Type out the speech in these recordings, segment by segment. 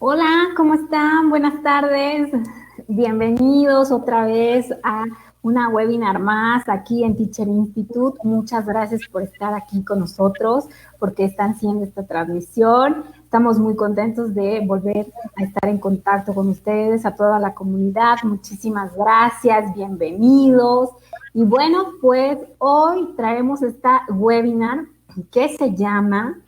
Hola, ¿cómo están? Buenas tardes. Bienvenidos otra vez a una webinar más aquí en Teacher Institute. Muchas gracias por estar aquí con nosotros, porque están haciendo esta transmisión. Estamos muy contentos de volver a estar en contacto con ustedes, a toda la comunidad. Muchísimas gracias, bienvenidos. Y bueno, pues hoy traemos esta webinar que se llama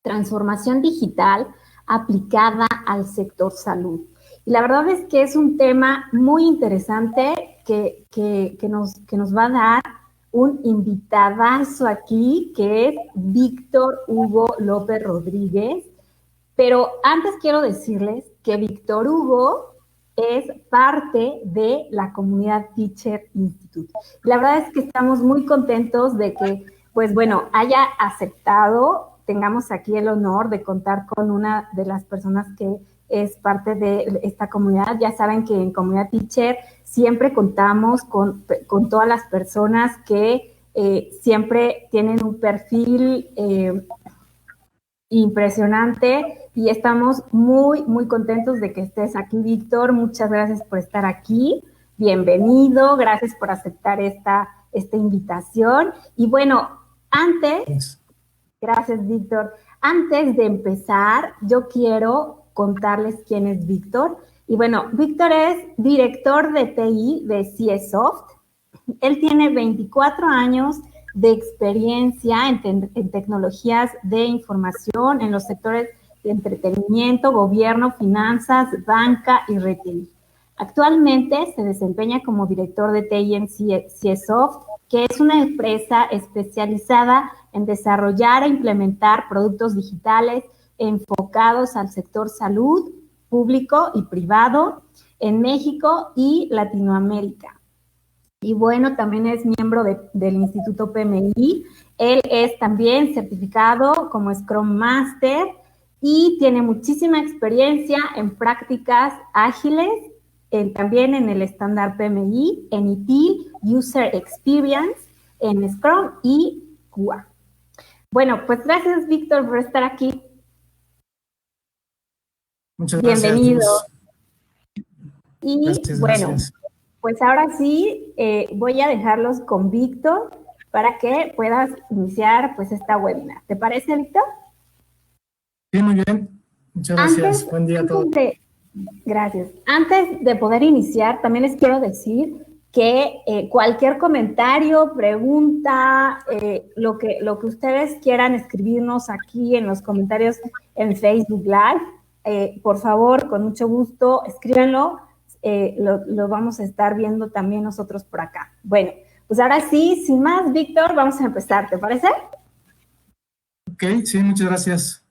Transformación Digital aplicada al sector salud. Y la verdad es que es un tema muy interesante que nos va a dar un invitadazo aquí, que es Víctor Hugo López Rodríguez. Pero antes quiero decirles que Víctor Hugo es parte de la comunidad Teacher Institute. La verdad es que estamos muy contentos de que, pues bueno, haya aceptado, tengamos aquí el honor de contar con una de las personas que es parte de esta comunidad. Ya saben que en Comunidad Teacher siempre contamos con todas las personas que siempre tienen un perfil impresionante y estamos muy contentos de que estés aquí, Víctor. Muchas gracias por estar aquí. Bienvenido, gracias por aceptar esta invitación. Y bueno, gracias, Víctor. Antes de empezar, yo quiero contarles quién es Víctor. Y bueno, Víctor es director de TI de CSoft. Él tiene 24 años de experiencia en tecnologías de información en los sectores de entretenimiento, gobierno, finanzas, banca y retail. Actualmente se desempeña como director de TI en CSoft, que es una empresa especializada en desarrollar e implementar productos digitales enfocados al sector salud, público y privado en México y Latinoamérica. Y bueno, también es miembro del Instituto PMI. Él es también certificado como Scrum Master y tiene muchísima experiencia en prácticas ágiles, también en el estándar PMI, en ITIL, User Experience, en Scrum y QA. Bueno, pues gracias, Víctor, por estar aquí. Muchas gracias. Bienvenido. Y gracias, bueno, gracias. Pues ahora sí, voy a dejarlos con Víctor para que puedas iniciar pues esta webinar. ¿Te parece, Víctor? Sí, muy bien. Muchas gracias. Buen día a todos. Gracias. Antes de poder iniciar, también les quiero decir que cualquier comentario, pregunta, lo que ustedes quieran escribirnos aquí en los comentarios en Facebook Live, por favor, con mucho gusto, escríbanlo. Lo vamos a estar viendo también nosotros por acá. Bueno, pues ahora sí, sin más, Víctor, vamos a empezar, ¿te parece? Ok, sí, muchas gracias.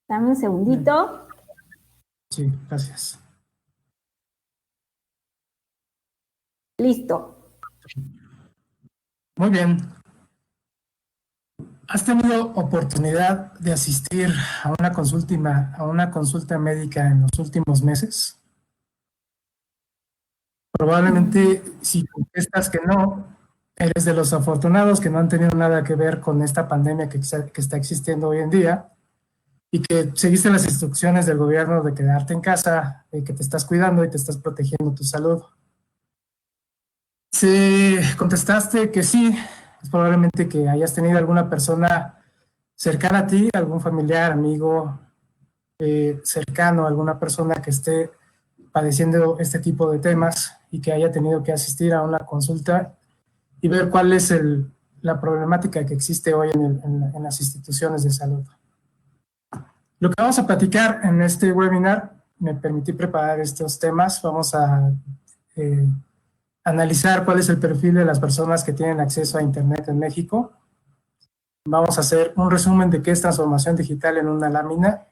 Dame un segundito. Sí, gracias. Listo. Muy bien. ¿Has tenido oportunidad de asistir a una consulta médica en los últimos meses? Probablemente, si contestas que no, eres de los afortunados que no han tenido nada que ver con esta pandemia que está existiendo hoy en día y que seguiste las instrucciones del gobierno de quedarte en casa, de que te estás cuidando y te estás protegiendo tu salud. Si contestaste que sí, es probablemente que hayas tenido alguna persona cercana a ti, algún familiar, amigo cercano, alguna persona que esté padeciendo este tipo de temas y que haya tenido que asistir a una consulta y ver cuál es la problemática que existe hoy en las instituciones de salud. Lo que vamos a platicar en este webinar, me permití preparar estos temas, vamos a analizar cuál es el perfil de las personas que tienen acceso a Internet en México. Vamos a hacer un resumen de qué es transformación digital en una lámina,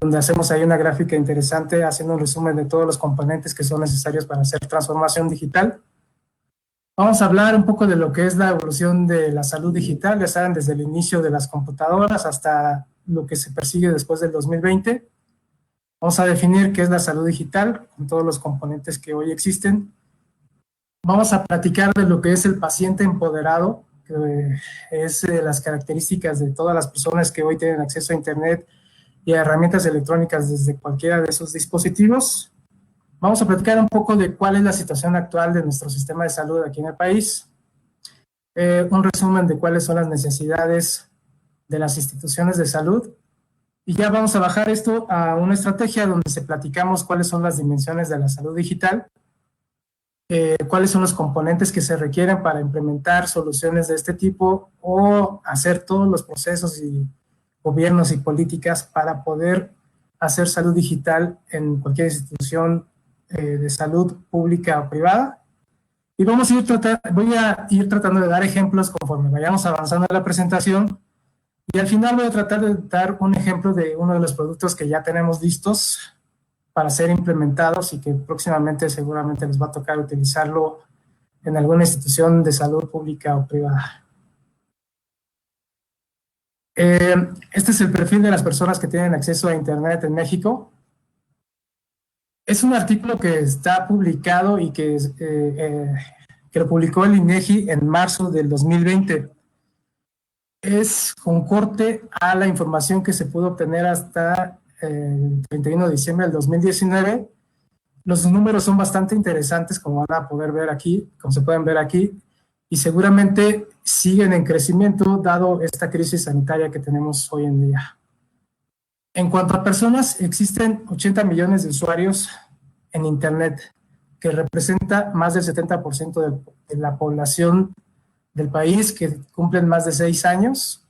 donde hacemos ahí una gráfica interesante haciendo un resumen de todos los componentes que son necesarios para hacer transformación digital. Vamos a hablar un poco de lo que es la evolución de la salud digital, ya saben, desde el inicio de las computadoras hasta lo que se persigue después del 2020. Vamos a definir qué es la salud digital, con todos los componentes que hoy existen. Vamos a platicar de lo que es el paciente empoderado, que es las características de todas las personas que hoy tienen acceso a Internet y herramientas electrónicas desde cualquiera de esos dispositivos. Vamos a platicar un poco de cuál es la situación actual de nuestro sistema de salud aquí en el país, un resumen de cuáles son las necesidades de las instituciones de salud, y ya vamos a bajar esto a una estrategia donde se platicamos cuáles son las dimensiones de la salud digital, cuáles son los componentes que se requieren para implementar soluciones de este tipo o hacer todos los procesos y gobiernos y políticas para poder hacer salud digital en cualquier institución de salud pública o privada. Y voy a ir tratando de dar ejemplos conforme vayamos avanzando en la presentación, y al final voy a tratar de dar un ejemplo de uno de los productos que ya tenemos listos para ser implementados y que próximamente seguramente les va a tocar utilizarlo en alguna institución de salud pública o privada. Este es el perfil de las personas que tienen acceso a Internet en México. Es un artículo que está publicado y que lo publicó el INEGI en marzo del 2020. Es con corte a la información que se pudo obtener hasta el 31 de diciembre del 2019. Los números son bastante interesantes, como van a poder ver aquí, como se pueden ver aquí, y seguramente siguen en crecimiento dado esta crisis sanitaria que tenemos hoy en día. En cuanto a personas, existen 80 millones de usuarios en Internet, que representa más del 70% de la población del país, que cumplen más de 6 años.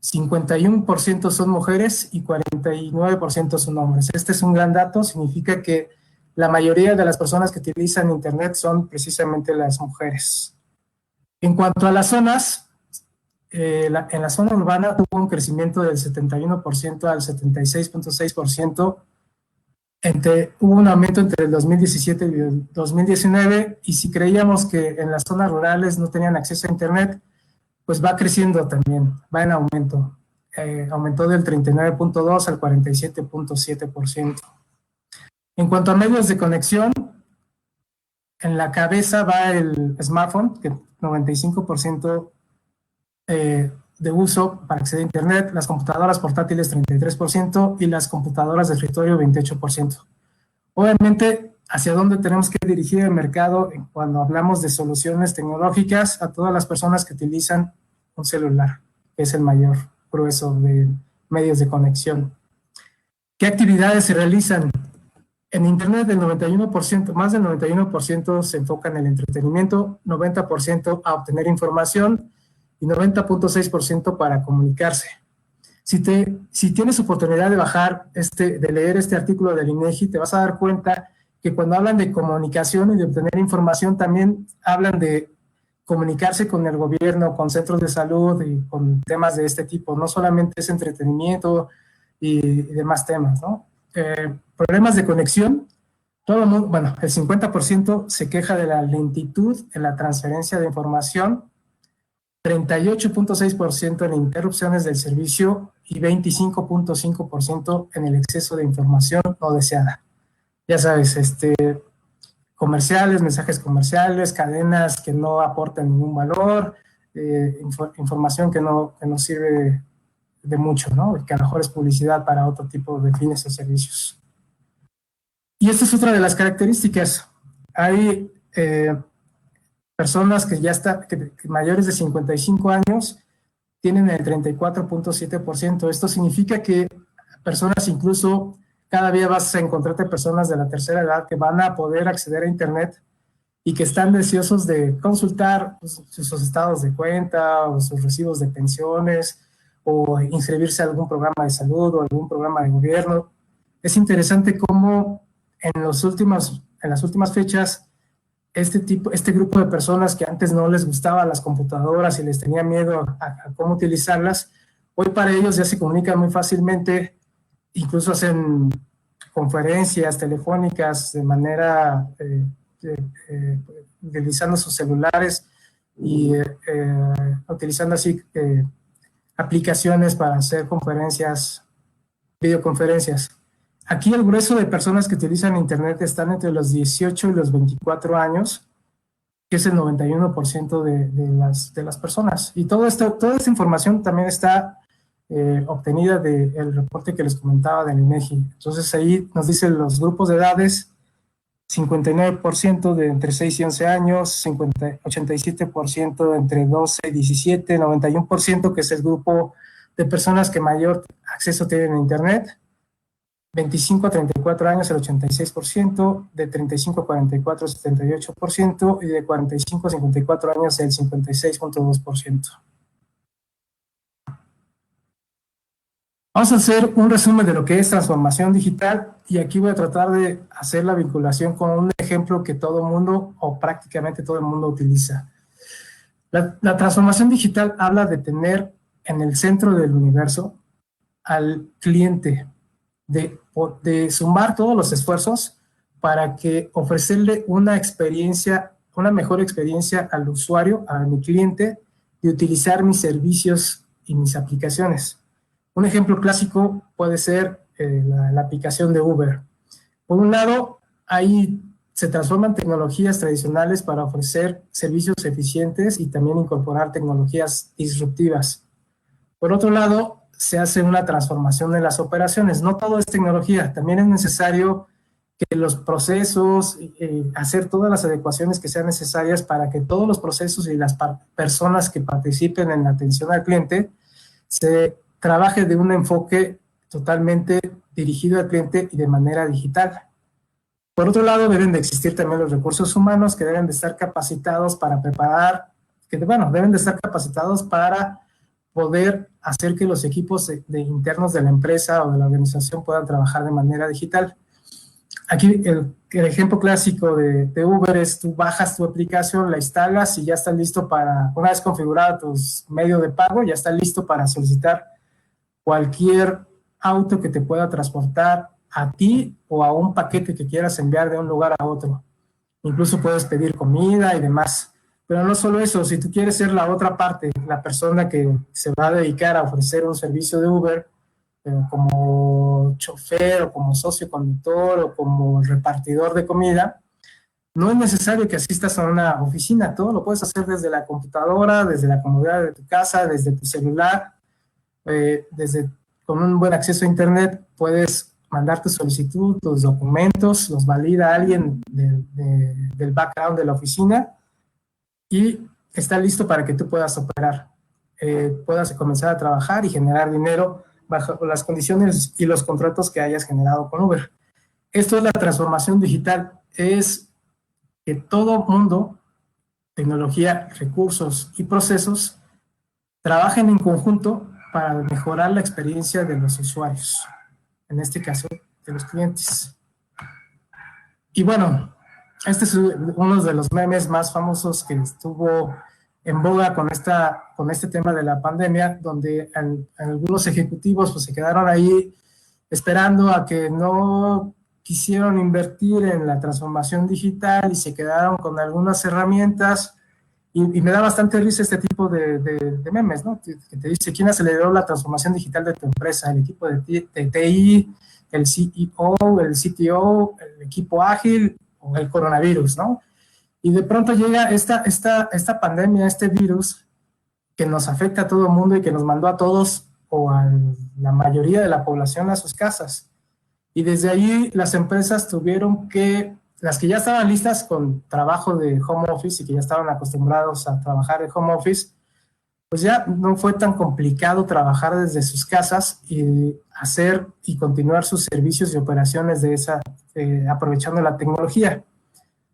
51% son mujeres y 49% son hombres. Este es un gran dato, significa que la mayoría de las personas que utilizan Internet son precisamente las mujeres. En cuanto a las zonas, en la zona urbana tuvo un crecimiento del 71% al 76.6%. Hubo un aumento entre el 2017 y el 2019, y si creíamos que en las zonas rurales no tenían acceso a Internet, pues va creciendo también, va en aumento. Aumentó del 39.2 al 47.7%. En cuanto a medios de conexión, en la cabeza va el smartphone, que 95% de uso para acceder a Internet, las computadoras portátiles 33% y las computadoras de escritorio 28%. Obviamente, ¿hacia dónde tenemos que dirigir el mercado cuando hablamos de soluciones tecnológicas? A todas las personas que utilizan un celular, que es el mayor grueso de medios de conexión. ¿Qué actividades se realizan? En Internet el 91%, más del 91% se enfoca en el entretenimiento, 90% a obtener información y 90.6% para comunicarse. Si tienes oportunidad de de leer este artículo del INEGI, te vas a dar cuenta que cuando hablan de comunicación y de obtener información, también hablan de comunicarse con el gobierno, con centros de salud y con temas de este tipo. No solamente es entretenimiento y demás temas, ¿no? Problemas de conexión. Todo el mundo, bueno, el 50% se queja de la lentitud en la transferencia de información, 38.6% en interrupciones del servicio y 25.5% en el exceso de información no deseada. Ya sabes, comerciales, mensajes comerciales, cadenas que no aportan ningún valor, información que no sirve de mucho, ¿no? Que a lo mejor es publicidad para otro tipo de fines o servicios. Y esta es otra de las características. Hay personas que mayores de 55 años tienen el 34.7%. Esto significa que personas, incluso cada día vas a encontrarte personas de la tercera edad que van a poder acceder a Internet y que están deseosos de consultar sus estados de cuenta o sus recibos de pensiones o inscribirse a algún programa de salud o algún programa de gobierno. Es interesante cómo en las últimas fechas este grupo de personas que antes no les gustaban las computadoras y les tenía miedo a cómo utilizarlas, hoy para ellos ya se comunican muy fácilmente, incluso hacen conferencias telefónicas de manera utilizando sus celulares y utilizando así aplicaciones para hacer conferencias, videoconferencias. Aquí el grueso de personas que utilizan Internet están entre los 18 y los 24 años, que es el 91% de las personas. Y toda esta información también está obtenida del reporte que les comentaba del INEGI. Entonces ahí nos dicen los grupos de edades: 59% de entre 6 y 11 años, 87% de entre 12 y 17, 91% que es el grupo de personas que mayor acceso tienen a Internet, 25 a 34 años el 86%, de 35 a 44 el 78% y de 45 a 54 años el 56.2%. Vamos a hacer un resumen de lo que es transformación digital y aquí voy a tratar de hacer la vinculación con un ejemplo que todo el mundo o prácticamente todo el mundo utiliza. La transformación digital habla de tener en el centro del universo al cliente, de sumar todos los esfuerzos para que ofrecerle una experiencia, una mejor experiencia al usuario, a mi cliente, de utilizar mis servicios y mis aplicaciones. Un ejemplo clásico puede ser la aplicación de Uber. Por un lado, ahí se transforman tecnologías tradicionales para ofrecer servicios eficientes y también incorporar tecnologías disruptivas. Por otro lado, se hace una transformación en las operaciones. No todo es tecnología, también es necesario que los procesos, hacer todas las adecuaciones que sean necesarias para que todos los procesos y las personas que participen en la atención al cliente se trabaje de un enfoque totalmente dirigido al cliente y de manera digital. Por otro lado, deben de existir también los recursos humanos que deben de estar capacitados para preparar, deben de estar capacitados para poder hacer que los equipos internos de la empresa o de la organización puedan trabajar de manera digital. Aquí el ejemplo clásico de Uber es: tú bajas tu aplicación, la instalas y ya está listo para, una vez configurado tu medio de pago, ya está listo para solicitar cualquier auto que te pueda transportar a ti o a un paquete que quieras enviar de un lugar a otro. Incluso puedes pedir comida y demás. Pero no solo eso, si tú quieres ser la otra parte, la persona que se va a dedicar a ofrecer un servicio de Uber, como chofer o como socio conductor o como repartidor de comida, no es necesario que asistas a una oficina. Todo lo puedes hacer desde la computadora, desde la comodidad de tu casa, desde tu celular, con un buen acceso a Internet puedes mandar tu solicitud, tus documentos, los valida alguien del background de la oficina y está listo para que tú puedas operar, puedas comenzar a trabajar y generar dinero bajo las condiciones y los contratos que hayas generado con Uber. Esto es la transformación digital, es que todo mundo, tecnología, recursos y procesos, trabajen en conjunto para mejorar la experiencia de los usuarios, en este caso de los clientes. Y bueno, este es uno de los memes más famosos que estuvo en boga con este tema de la pandemia, donde algunos ejecutivos pues, se quedaron ahí esperando a que no quisieron invertir en la transformación digital y se quedaron con algunas herramientas. Y me da bastante risa este tipo de memes, ¿no? Que te dice: ¿quién aceleró la transformación digital de tu empresa? El equipo de TI, el CEO, el CTO, el equipo ágil o el coronavirus, ¿no? Y de pronto llega esta pandemia, este virus que nos afecta a todo el mundo y que nos mandó a todos o a la mayoría de la población a sus casas. Y desde ahí las empresas tuvieron que, las que ya estaban listas con trabajo de home office y que ya estaban acostumbrados a trabajar de home office, pues ya no fue tan complicado trabajar desde sus casas y hacer y continuar sus servicios y operaciones aprovechando la tecnología.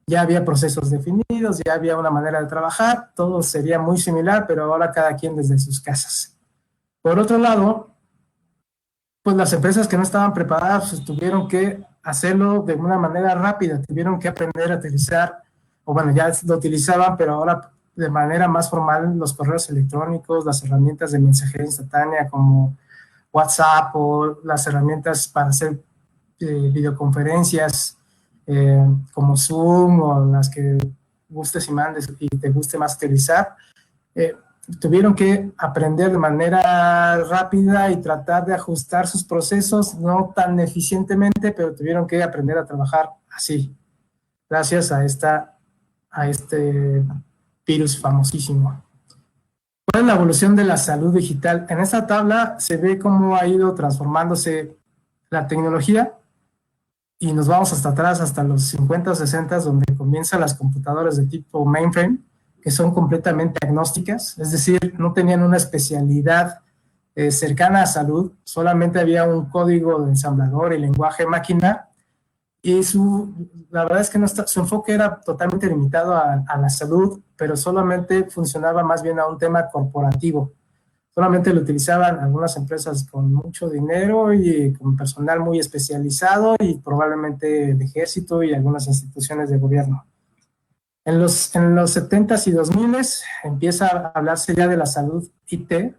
Ya había procesos definidos, ya había una manera de trabajar, todo sería muy similar, pero ahora cada quien desde sus casas. Por otro lado, pues las empresas que no estaban preparadas pues, tuvieron que hacerlo de una manera rápida, tuvieron que aprender a utilizar, o bueno, ya lo utilizaban, pero ahora de manera más formal, los correos electrónicos, las herramientas de mensajería instantánea como WhatsApp o las herramientas para hacer videoconferencias como Zoom o las que gustes y mandes y te guste más utilizar. Tuvieron que aprender de manera rápida y tratar de ajustar sus procesos, no tan eficientemente, pero tuvieron que aprender a trabajar así, gracias a este virus famosísimo. ¿Cuál es la evolución de la salud digital? En esta tabla se ve cómo ha ido transformándose la tecnología y nos vamos hasta atrás, hasta los 50 o 60, donde comienzan las computadoras de tipo mainframe, que son completamente agnósticas, es decir, no tenían una especialidad cercana a salud, solamente había un código de ensamblador y lenguaje máquina, y la verdad es que su enfoque era totalmente limitado a la salud, pero solamente funcionaba más bien a un tema corporativo. Solamente lo utilizaban algunas empresas con mucho dinero y con personal muy especializado y probablemente el ejército y algunas instituciones de gobierno. En los 70s y 2000s empieza a hablarse ya de la salud IT,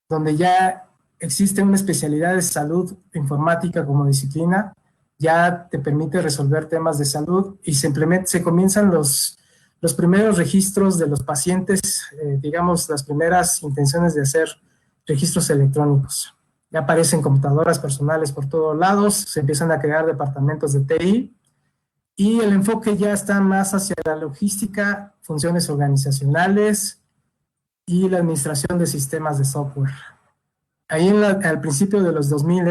donde ya existe una especialidad de salud informática como disciplina, ya te permite resolver temas de salud y se comienzan los primeros registros de los pacientes, digamos, las primeras intenciones de hacer registros electrónicos. Ya aparecen computadoras personales por todos lados, se empiezan a crear departamentos de TI y el enfoque ya está más hacia la logística, funciones organizacionales y la administración de sistemas de software. Ahí al principio de los 2000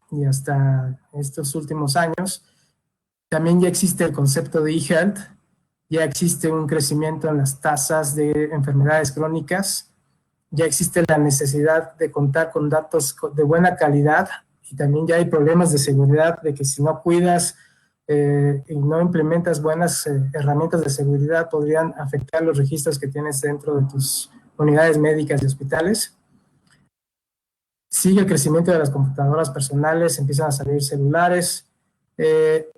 y hasta estos últimos años, también ya existe el concepto de e-health, ya existe un crecimiento en las tasas de enfermedades crónicas, ya existe la necesidad de contar con datos de buena calidad y también ya hay problemas de seguridad de que si no cuidas y no implementas buenas herramientas de seguridad podrían afectar los registros que tienes dentro de tus unidades médicas y hospitales. Sigue el crecimiento de las computadoras personales, empiezan a salir celulares.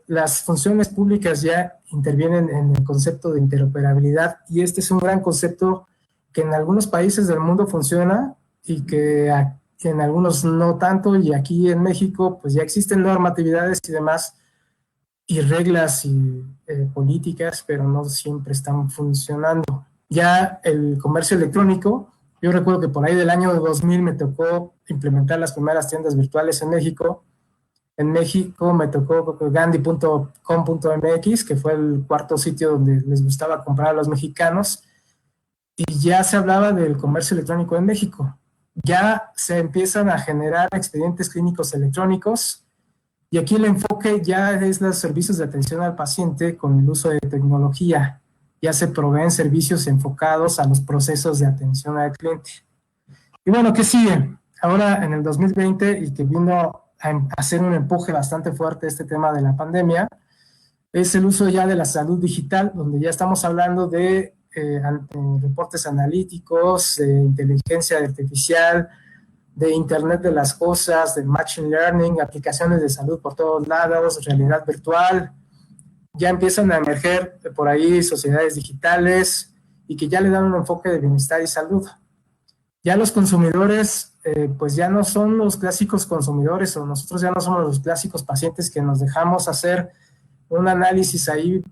Las funciones públicas ya intervienen en el concepto de interoperabilidad y este es un gran concepto que en algunos países del mundo funciona y que en algunos no tanto, y aquí en México pues ya existen normatividades y demás y reglas y políticas, pero no siempre están funcionando. Ya el comercio electrónico, yo recuerdo que por ahí del año 2000 me tocó implementar las primeras tiendas virtuales en México. En México me tocó gandhi.com.mx, que fue el cuarto sitio donde les gustaba comprar a los mexicanos, y ya se hablaba del comercio electrónico en México. Ya se empiezan a generar expedientes clínicos electrónicos, y aquí el enfoque ya es los servicios de atención al paciente con el uso de tecnología. Ya se proveen servicios enfocados a los procesos de atención al cliente. Y bueno, ¿qué sigue? Ahora en el 2020, y que vino a hacer un empuje bastante fuerte este tema de la pandemia, es el uso ya de la salud digital, donde ya estamos hablando de reportes analíticos, de inteligencia artificial, de Internet de las cosas, de Machine Learning, aplicaciones de salud por todos lados, realidad virtual. Ya empiezan a emerger por ahí sociedades digitales y que ya le dan un enfoque de bienestar y salud. Ya los consumidores, pues ya no son los clásicos consumidores, o nosotros ya no somos los clásicos pacientes que nos dejamos hacer un análisis ahí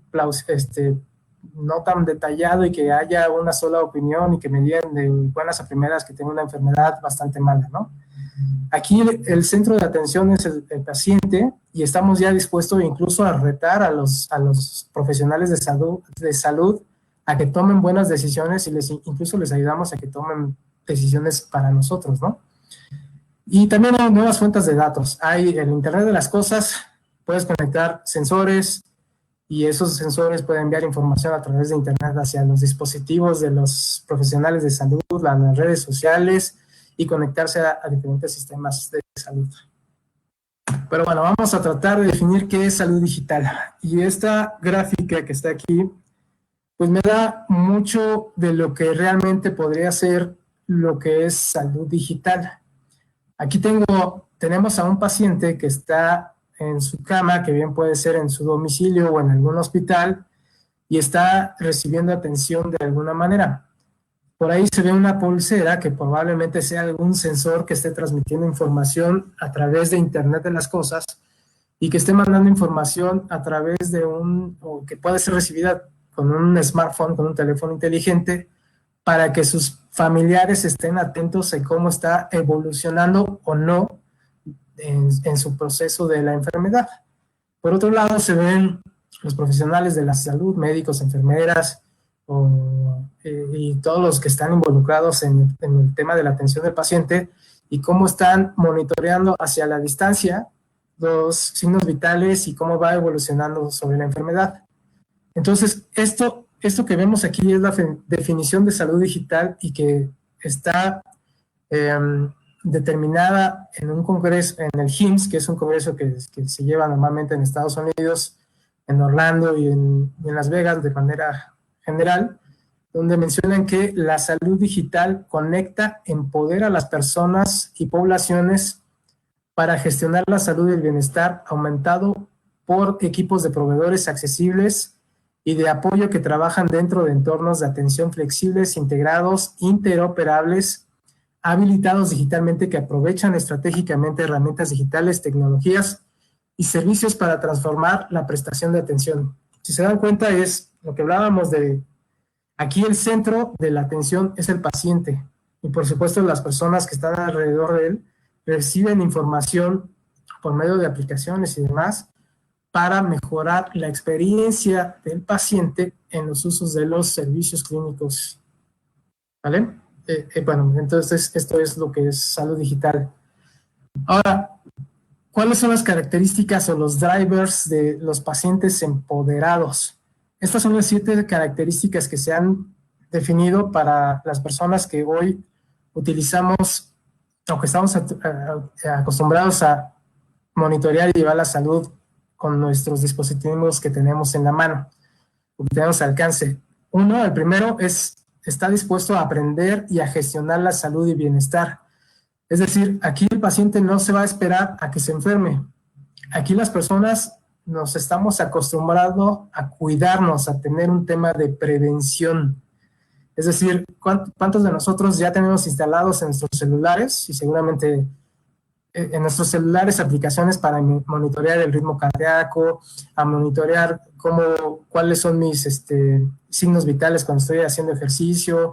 no tan detallado y que haya una sola opinión y que me digan de buenas a primeras que tengo una enfermedad bastante mala, ¿no? Aquí el centro de atención es el paciente y estamos ya dispuestos incluso a retar a los profesionales de salud a que tomen buenas decisiones y incluso les ayudamos a que tomen decisiones para nosotros, ¿no? Y también hay nuevas fuentes de datos. Hay el Internet de las cosas, puedes conectar sensores y esos sensores pueden enviar información a través de Internet hacia los dispositivos de los profesionales de salud, a las redes sociales y conectarse a diferentes sistemas de salud. Pero bueno, vamos a tratar de definir qué es salud digital. Y esta gráfica que está aquí, pues me da mucho de lo que realmente podría ser lo que es salud digital. Aquí tenemos a un paciente que está en su cama, que bien puede ser en su domicilio o en algún hospital, y está recibiendo atención de alguna manera. Por ahí se ve una pulsera que probablemente sea algún sensor que esté transmitiendo información a través de Internet de las cosas y que esté mandando información a través de o que puede ser recibida con un smartphone, con un teléfono inteligente, para que sus familiares estén atentos a cómo está evolucionando o no en su proceso de la enfermedad. Por otro lado, se ven los profesionales de la salud, médicos, enfermeras, y todos los que están involucrados en el tema de la atención del paciente y cómo están monitoreando hacia la distancia los signos vitales y cómo va evolucionando sobre la enfermedad. Entonces, esto que vemos aquí es la definición de salud digital y que está determinada en un congreso, en el HIMSS, que es un congreso que se lleva normalmente en Estados Unidos, en Orlando y en Las Vegas de manera general, donde mencionan que la salud digital conecta, empodera a las personas y poblaciones para gestionar la salud y el bienestar aumentado por equipos de proveedores accesibles y de apoyo que trabajan dentro de entornos de atención flexibles, integrados, interoperables, habilitados digitalmente, que aprovechan estratégicamente herramientas digitales, tecnologías y servicios para transformar la prestación de atención. Si se dan cuenta, es lo que hablábamos de aquí, el centro de la atención es el paciente y por supuesto las personas que están alrededor de él reciben información por medio de aplicaciones y demás para mejorar la experiencia del paciente en los usos de los servicios clínicos. ¿Vale? Bueno, entonces esto es lo que es salud digital. Ahora, ¿cuáles son las características o los drivers de los pacientes empoderados? Estas son las 7 características que se han definido para las personas que hoy utilizamos o que estamos acostumbrados a monitorear y llevar la salud con nuestros dispositivos que tenemos en la mano, o que tenemos al alcance. Uno, el primero está dispuesto a aprender y a gestionar la salud y bienestar. Es decir, aquí el paciente no se va a esperar a que se enferme. Aquí las personas nos estamos acostumbrando a cuidarnos, a tener un tema de prevención. Es decir, ¿cuántos de nosotros ya tenemos instalados en nuestros celulares? Y seguramente en nuestros celulares aplicaciones para monitorear el ritmo cardíaco, a monitorear cuáles son mis signos vitales cuando estoy haciendo ejercicio,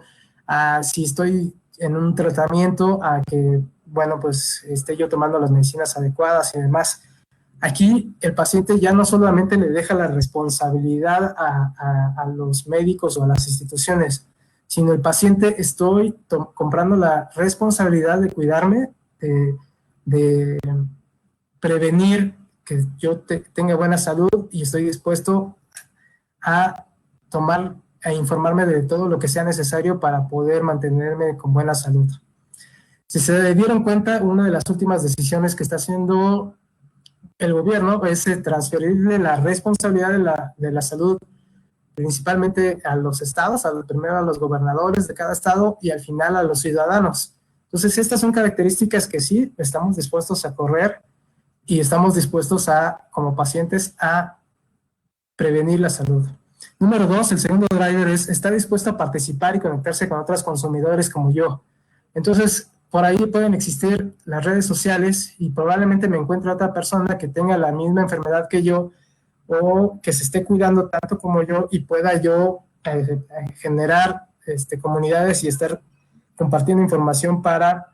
si estoy en un tratamiento, a que, bueno, pues esté yo tomando las medicinas adecuadas y demás. Aquí el paciente ya no solamente le deja la responsabilidad a los médicos o a las instituciones, sino el paciente estoy comprando la responsabilidad de cuidarme, de prevenir que yo tenga buena salud y estoy dispuesto a informarme de todo lo que sea necesario para poder mantenerme con buena salud. Si se dieron cuenta, una de las últimas decisiones que está haciendo el gobierno es transferirle la responsabilidad de la salud principalmente a los estados, primero a los gobernadores de cada estado y al final a los ciudadanos. Entonces, estas son características que sí estamos dispuestos a correr y estamos dispuestos como pacientes, a prevenir la salud. Número 2, el segundo driver está dispuesto a participar y conectarse con otros consumidores como yo. Entonces, por ahí pueden existir las redes sociales y probablemente me encuentre otra persona que tenga la misma enfermedad que yo o que se esté cuidando tanto como yo y pueda yo generar comunidades y estar compartiendo información para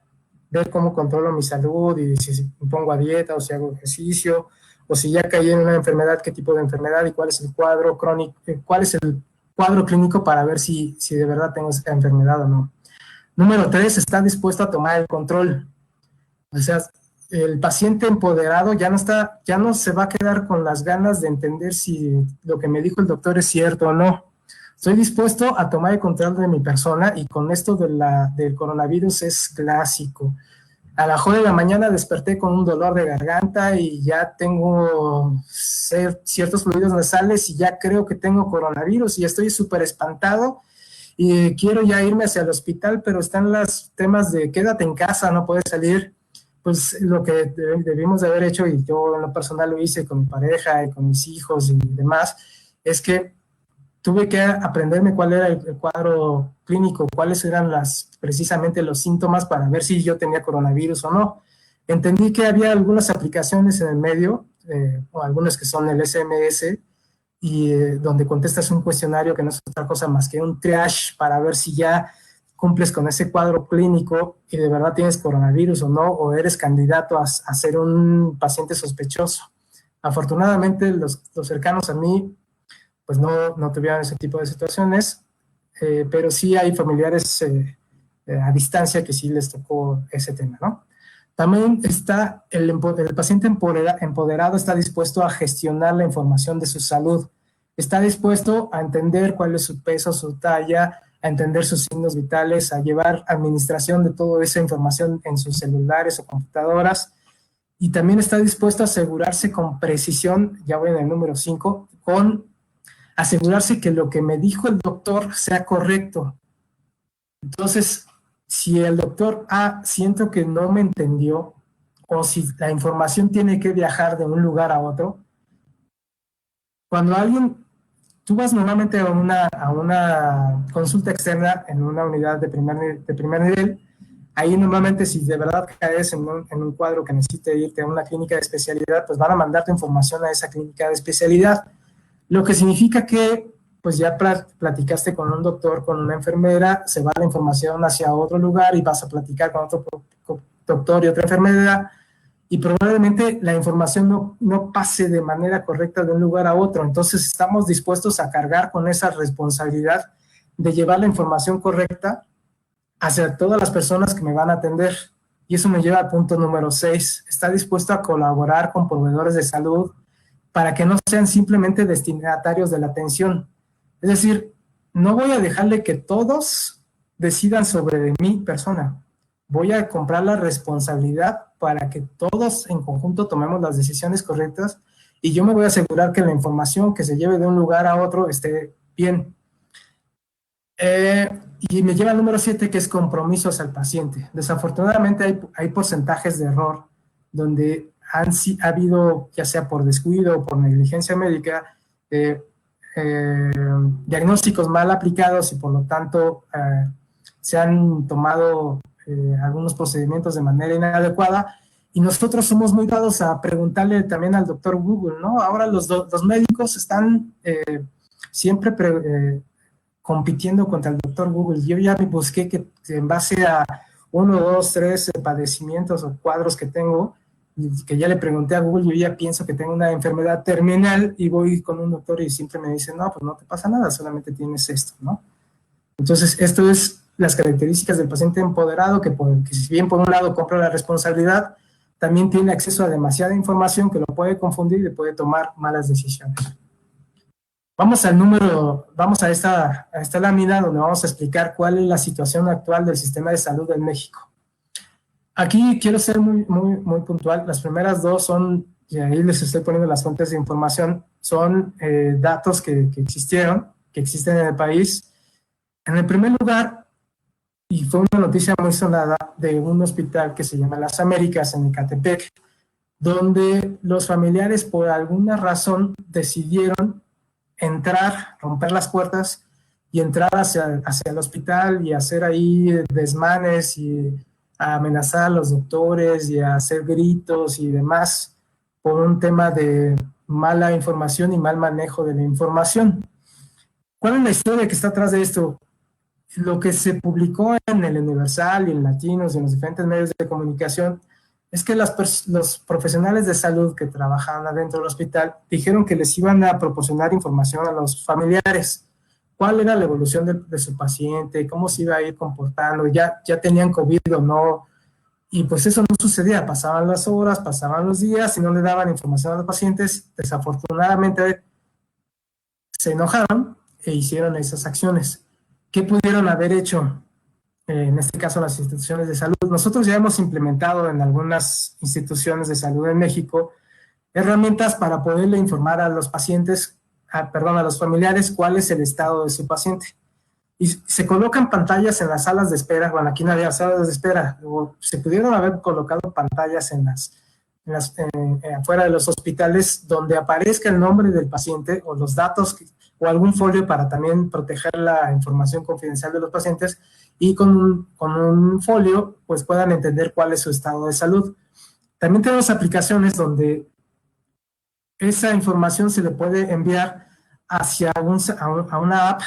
ver cómo controlo mi salud y si me pongo a dieta o si hago ejercicio o si ya caí en una enfermedad, qué tipo de enfermedad y cuál es el cuadro crónico, cuál es el cuadro clínico para ver si de verdad tengo esa enfermedad o no. Número 3, está dispuesto a tomar el control. O sea, el paciente empoderado ya no se va a quedar con las ganas de entender si lo que me dijo el doctor es cierto o no. Estoy dispuesto a tomar el control de mi persona y con esto del coronavirus es clásico. A las 8 de la mañana desperté con un dolor de garganta y ya tengo ciertos fluidos nasales y ya creo que tengo coronavirus y estoy súper espantado y quiero ya irme hacia el hospital, pero están los temas de quédate en casa, no puedes salir. Pues lo que debimos de haber hecho, y yo en lo personal lo hice con mi pareja y con mis hijos y demás, es que tuve que aprenderme cuál era el cuadro clínico, cuáles eran precisamente los síntomas para ver si yo tenía coronavirus o no. Entendí que había algunas aplicaciones en el medio, o algunas que son el SMS, y donde contestas un cuestionario que no es otra cosa más que un triage para ver si ya cumples con ese cuadro clínico y de verdad tienes coronavirus o no, o eres candidato a ser un paciente sospechoso. Afortunadamente, los cercanos a mí pues no tuvieron ese tipo de situaciones, pero sí hay familiares a distancia que sí les tocó ese tema, ¿no? También está el paciente empoderado, está dispuesto a gestionar la información de su salud, está dispuesto a entender cuál es su peso, su talla, a entender sus signos vitales, a llevar administración de toda esa información en sus celulares o computadoras, y también está dispuesto a asegurarse con precisión, ya voy en el número 5, con asegurarse que lo que me dijo el doctor sea correcto. Entonces, si el doctor siento que no me entendió, o si la información tiene que viajar de un lugar a otro, cuando tú vas normalmente a una consulta externa en una unidad de primer nivel, ahí normalmente si de verdad caes en un cuadro que necesite irte a una clínica de especialidad, pues van a mandarte información a esa clínica de especialidad, lo que significa que pues ya platicaste con un doctor, con una enfermera, se va la información hacia otro lugar y vas a platicar con otro doctor y otra enfermera, y probablemente la información no pase de manera correcta de un lugar a otro. Entonces estamos dispuestos a cargar con esa responsabilidad de llevar la información correcta hacia todas las personas que me van a atender. Y eso me lleva al punto número 6. Está dispuesto a colaborar con proveedores de salud para que no sean simplemente destinatarios de la atención. Es decir, no voy a dejarle que todos decidan sobre mi persona. Voy a comprar la responsabilidad para que todos en conjunto tomemos las decisiones correctas, y yo me voy a asegurar que la información que se lleve de un lugar a otro esté bien. Y me lleva al número 7, que es compromisos al paciente. Desafortunadamente hay porcentajes de error donde ha habido, ya sea por descuido o por negligencia médica, diagnósticos mal aplicados, y por lo tanto se han tomado algunos procedimientos de manera inadecuada, y nosotros somos muy dados a preguntarle también al doctor Google, ¿no? Ahora los médicos están siempre compitiendo contra el doctor Google. Yo ya me busqué que en base a 1, 2, 3 padecimientos o cuadros que tengo, que ya le pregunté a Google, yo ya pienso que tengo una enfermedad terminal, y voy con un doctor y siempre me dice, no, pues no te pasa nada, solamente tienes esto, ¿no? Entonces, esto es las características del paciente empoderado, que si bien por un lado compra la responsabilidad, también tiene acceso a demasiada información que lo puede confundir y puede tomar malas decisiones. Vamos a esta lámina donde vamos a explicar cuál es la situación actual del sistema de salud en México. Aquí quiero ser muy, muy, muy puntual. Las primeras dos son, y ahí les estoy poniendo las fuentes de información, son datos que existen en el país. En el primer lugar, y fue una noticia muy sonada, de un hospital que se llama Las Américas en Ecatepec, donde los familiares por alguna razón decidieron romper las puertas y entrar hacia el hospital y hacer ahí desmanes y a amenazar a los doctores y a hacer gritos y demás por un tema de mala información y mal manejo de la información. ¿Cuál es la historia que está atrás de esto? Lo que se publicó en el Universal y en Latinos y en los diferentes medios de comunicación es que los profesionales de salud que trabajaban adentro del hospital dijeron que les iban a proporcionar información a los familiares. ¿Cuál era la evolución de su paciente? ¿Cómo se iba a ir comportando? ¿Ya tenían COVID o no? Y pues eso no sucedía. Pasaban las horas, pasaban los días y no le daban información a los pacientes. Desafortunadamente se enojaron e hicieron esas acciones. ¿Qué pudieron haber hecho? En este caso las instituciones de salud. Nosotros ya hemos implementado en algunas instituciones de salud en México herramientas para poderle informar a los pacientes, a los familiares, cuál es el estado de su paciente. Y se colocan pantallas en las salas de espera. Bueno, aquí no había salas de espera, o se pudieron haber colocado pantallas afuera de los hospitales donde aparezca el nombre del paciente o los datos o algún folio para también proteger la información confidencial de los pacientes, y con un folio pues puedan entender cuál es su estado de salud. También tenemos aplicaciones donde esa información se le puede enviar a una app